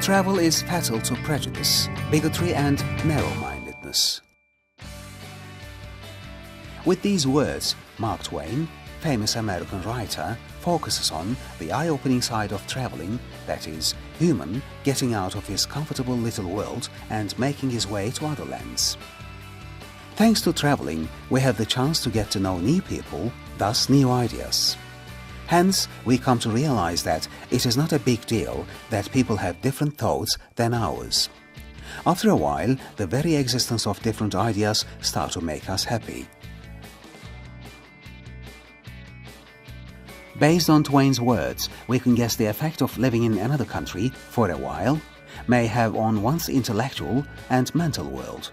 Travel is fatal to prejudice, bigotry and narrow-mindedness. With these words, Mark Twain, famous American writer, focuses on the eye-opening side of traveling, that is, human getting out of his comfortable little world and making his way to other lands. Thanks to traveling, we have the chance to get to know new people, thus new ideas. Hence, we come to realize that it is not a big deal that people have different thoughts than ours. After a while, the very existence of different ideas start to make us happy. Based on Twain's words, we can guess the effect of living in another country for a while may have on one's intellectual and mental world.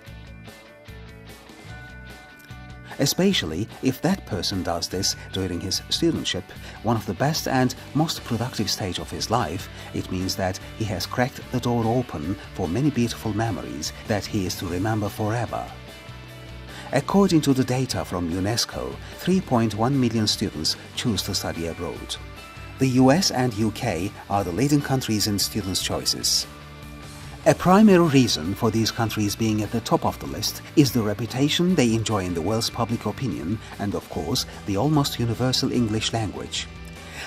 Especially if that person does this during his studentship, one of the best and most productive stage of his life, it means that he has cracked the door open for many beautiful memories that he is to remember forever. According to the data from UNESCO, 3.1 million students choose to study abroad. The US and UK are the leading countries in students' choices. A primary reason for these countries being at the top of the list is the reputation they enjoy in the world's public opinion and, of course, the almost universal English language.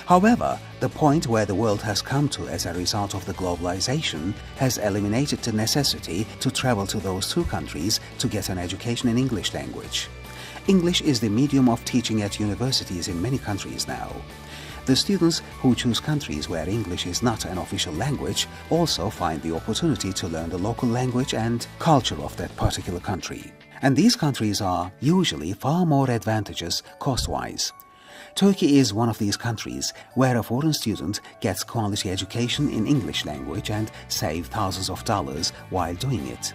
However, the point where the world has come to as a result of the globalization has eliminated the necessity to travel to those two countries to get an education in English language. English is the medium of teaching at universities in many countries now. The students who choose countries where English is not an official language also find the opportunity to learn the local language and culture of that particular country. And these countries are usually far more advantageous cost-wise. Turkey is one of these countries where a foreign student gets quality education in English language and saves thousands of dollars while doing it.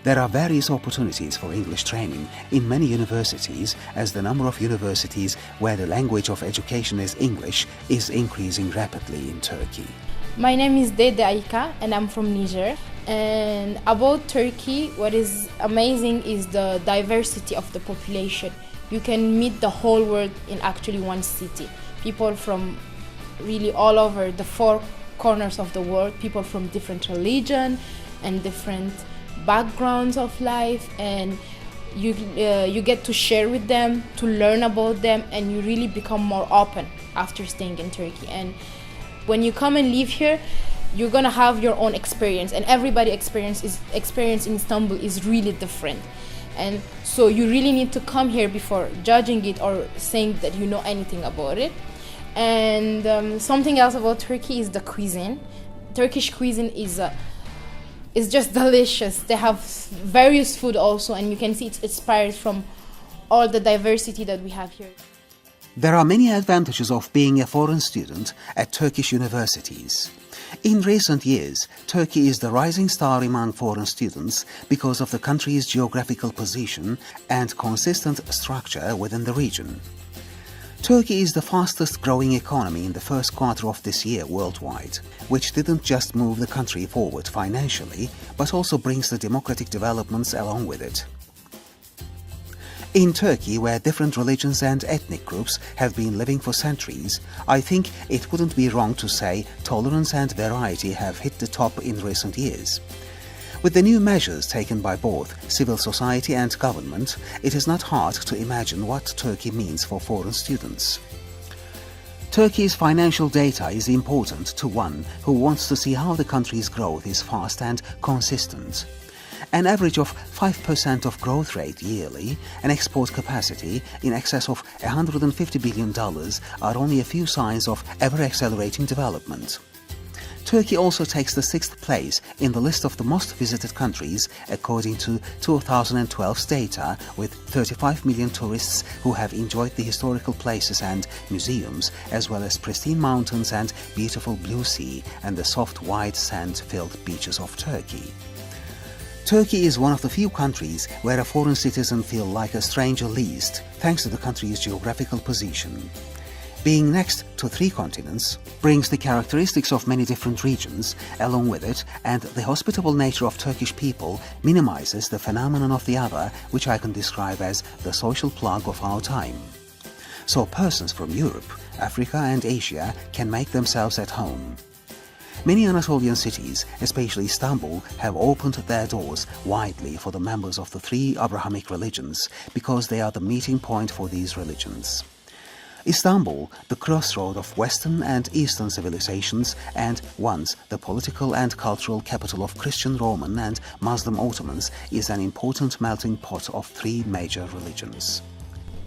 There are various opportunities for English training in many universities, as the number of universities where the language of education is English is increasing rapidly in Turkey. My name is Dede Aika and I'm from Niger. And about Turkey, what is amazing is the diversity of the population. You can meet the whole world in actually one city. People from really all over the four corners of the world, people from different religion and different backgrounds of life, and you get to share with them, to learn about them, and you really become more open after staying in Turkey. And when you come and live here, you're gonna have your own experience, and everybody's experience in Istanbul is really different. And so you really need to come here before judging it or saying that you know anything about it. And something else about Turkey is the cuisine. Turkish cuisine is just delicious. They have various food also, and you can see it's inspired from all the diversity that we have here. There are many advantages of being a foreign student at Turkish universities. In recent years, Turkey is the rising star among foreign students because of the country's geographical position and consistent structure within the region. Turkey is the fastest growing economy in the first quarter of this year worldwide, which didn't just move the country forward financially, but also brings the democratic developments along with it. In Turkey, where different religions and ethnic groups have been living for centuries, I think it wouldn't be wrong to say tolerance and variety have hit the top in recent years. With the new measures taken by both civil society and government, it is not hard to imagine what Turkey means for foreign students. Turkey's financial data is important to one who wants to see how the country's growth is fast and consistent. An average of 5% of growth rate yearly and export capacity in excess of $150 billion are only a few signs of ever-accelerating development. Turkey also takes the 6th place in the list of the most visited countries according to 2012's data, with 35 million tourists who have enjoyed the historical places and museums, as well as pristine mountains and beautiful blue sea and the soft white sand-filled beaches of Turkey. Turkey is one of the few countries where a foreign citizen feels like a stranger least, thanks to the country's geographical position. Being next to 3 continents brings the characteristics of many different regions along with it, and the hospitable nature of Turkish people minimizes the phenomenon of the other, which I can describe as the social plug of our time. So persons from Europe, Africa and Asia can make themselves at home. Many Anatolian cities, especially Istanbul, have opened their doors widely for the members of the three Abrahamic religions because they are the meeting point for these religions. Istanbul, the crossroad of Western and Eastern civilizations and once the political and cultural capital of Christian, Roman and Muslim Ottomans, is an important melting pot of three major religions.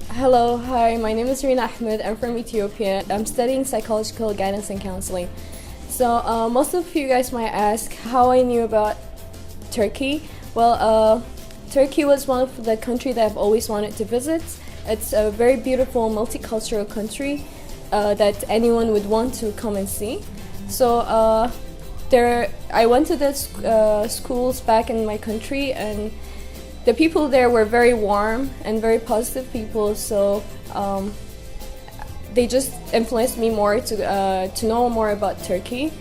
Hello, hi, my name is Rina Ahmed. I'm from Ethiopia. I'm studying psychological guidance and counseling. So most of you guys might ask how I knew about Turkey. Well, Turkey was one of the countries that I've always wanted to visit. It's a very beautiful multicultural country that anyone would want to come and see. So I went to the schools back in my country, and the people there were very warm and very positive people. So they just influenced me more to know more about Turkey.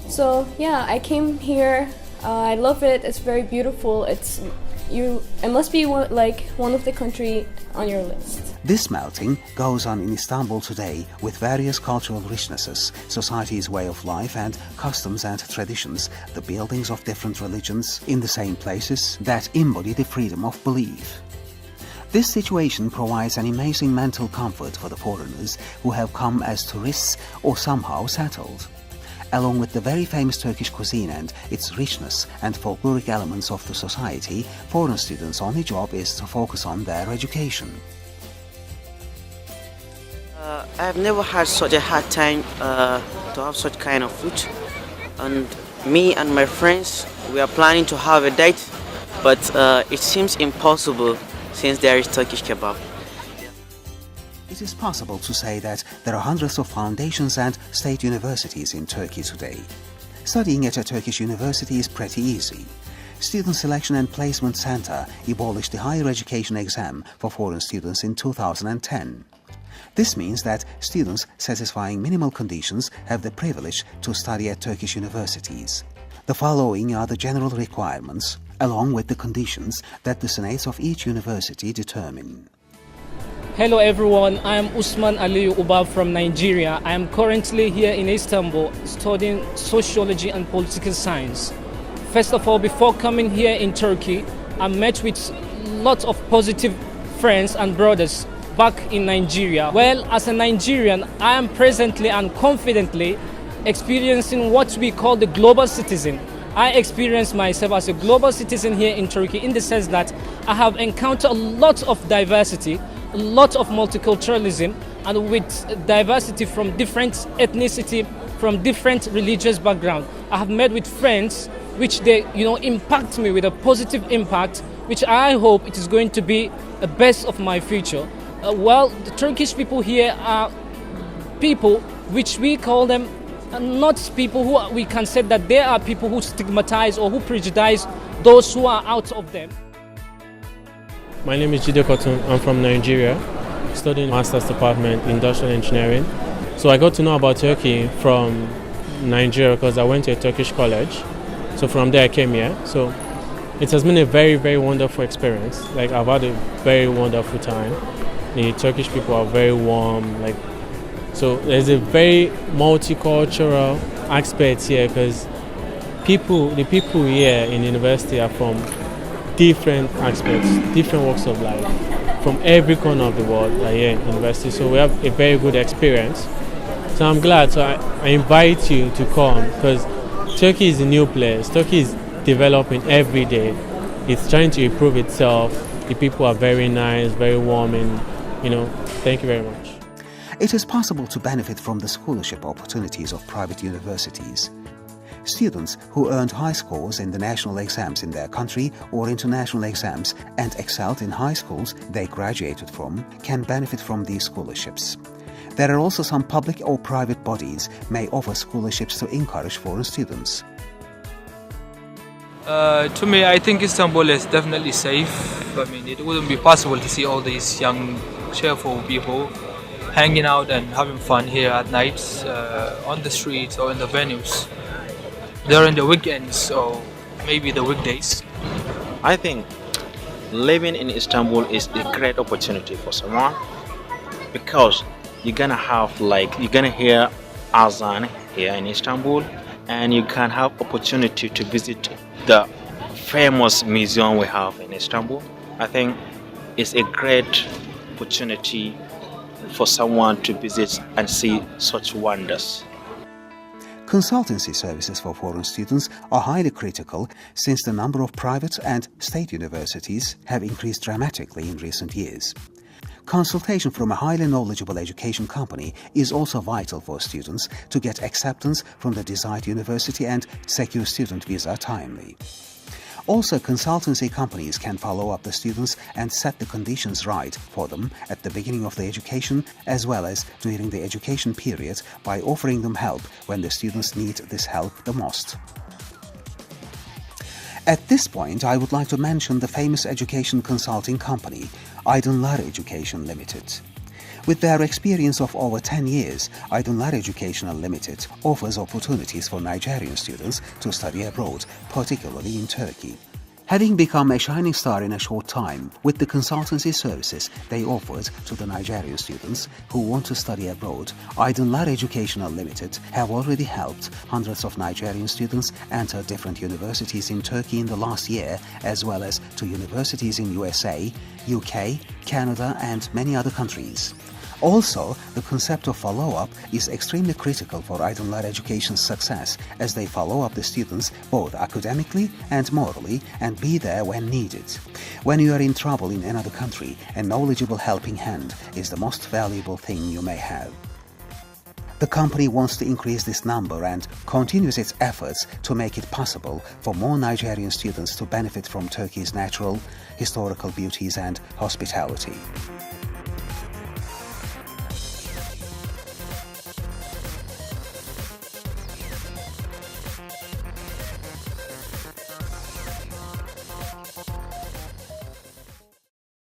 So yeah, I came here. I love it. It's very beautiful. It must be one of the country on your list. This melting goes on in Istanbul today with various cultural richnesses, society's way of life and customs and traditions, the buildings of different religions in the same places that embody the freedom of belief. This situation provides an amazing mental comfort for the foreigners who have come as tourists or somehow settled. Along with the very famous Turkish cuisine and its richness and folkloric elements of the society, foreign students' only job is to focus on their education. I've never had such a hard time to have such kind of food, and me and my friends, we are planning to have a date, but it seems impossible since there is Turkish kebab. It is possible to say that there are hundreds of foundations and state universities in Turkey today. Studying at a Turkish university is pretty easy. Student Selection and Placement Center abolished the higher education exam for foreign students in 2010. This means that students satisfying minimal conditions have the privilege to study at Turkish universities. The following are the general requirements, along with the conditions that the senates of each university determine. Hello everyone, I am Usman Aliyu Ubab from Nigeria. I am currently here in Istanbul studying sociology and political science. First of all, before coming here in Turkey, I met with lots of positive friends and brothers back in Nigeria. Well, as a Nigerian, I am presently and confidently experiencing what we call the global citizen. I experience myself as a global citizen here in Turkey in the sense that I have encountered a lot of diversity, a lot of multiculturalism, and with diversity from different ethnicity, from different religious background. I have met with friends which they impact me with a positive impact, which I hope it is going to be the best of my future. Well, the Turkish people here are people which we call them not people who we can say that they are people who stigmatize or who prejudice those who are out of them. My name is Jide Kotun. I'm from Nigeria, studying Master's Department Industrial Engineering. So I got to know about Turkey from Nigeria because I went to a Turkish college. So from there I came here. So it has been a very, very wonderful experience. Like, I've had a very wonderful time. The Turkish people are very warm. So there's a very multicultural aspect here because the people here in university are from different aspects, different walks of life, from every corner of the world are here in university. So we have a very good experience. So I'm glad. So I invite you to come because Turkey is a new place. Turkey is developing every day. It's trying to improve itself. The people are very nice, very warm, and thank you very much. It is possible to benefit from the scholarship opportunities of private universities. Students who earned high scores in the national exams in their country or international exams and excelled in high schools they graduated from can benefit from these scholarships. There are also some public or private bodies may offer scholarships to encourage foreign students. To me, I think Istanbul is definitely safe. I mean, it wouldn't be possible to see all these young, cheerful people hanging out and having fun here at night on the streets or in the venues during the weekends or maybe the weekdays. I think living in Istanbul is a great opportunity for someone because you're gonna hear Azan here in Istanbul. and you can have opportunity to visit the famous museum we have in Istanbul. I think it's a great opportunity for someone to visit and see such wonders. Consultancy services for foreign students are highly critical since the number of private and state universities have increased dramatically in recent years. Consultation from a highly knowledgeable education company is also vital for students to get acceptance from the desired university and secure student visa timely. Also, consultancy companies can follow up the students and set the conditions right for them at the beginning of the education as well as during the education period by offering them help when the students need this help the most. At this point, I would like to mention the famous education consulting company, Aydinlar Education Limited. With their experience of over 10 years, Aydinlar Educational Limited offers opportunities for Nigerian students to study abroad, particularly in Turkey. Having become a shining star in a short time with the consultancy services they offered to the Nigerian students who want to study abroad, Aydinlar Educational Limited have already helped hundreds of Nigerian students enter different universities in Turkey in the last year, as well as to universities in USA, UK, Canada and many other countries. Also, the concept of follow-up is extremely critical for Aydinlar education's success as they follow up the students both academically and morally and be there when needed. When you are in trouble in another country, a knowledgeable helping hand is the most valuable thing you may have. The company wants to increase this number and continues its efforts to make it possible for more Nigerian students to benefit from Turkey's natural, historical beauties and hospitality.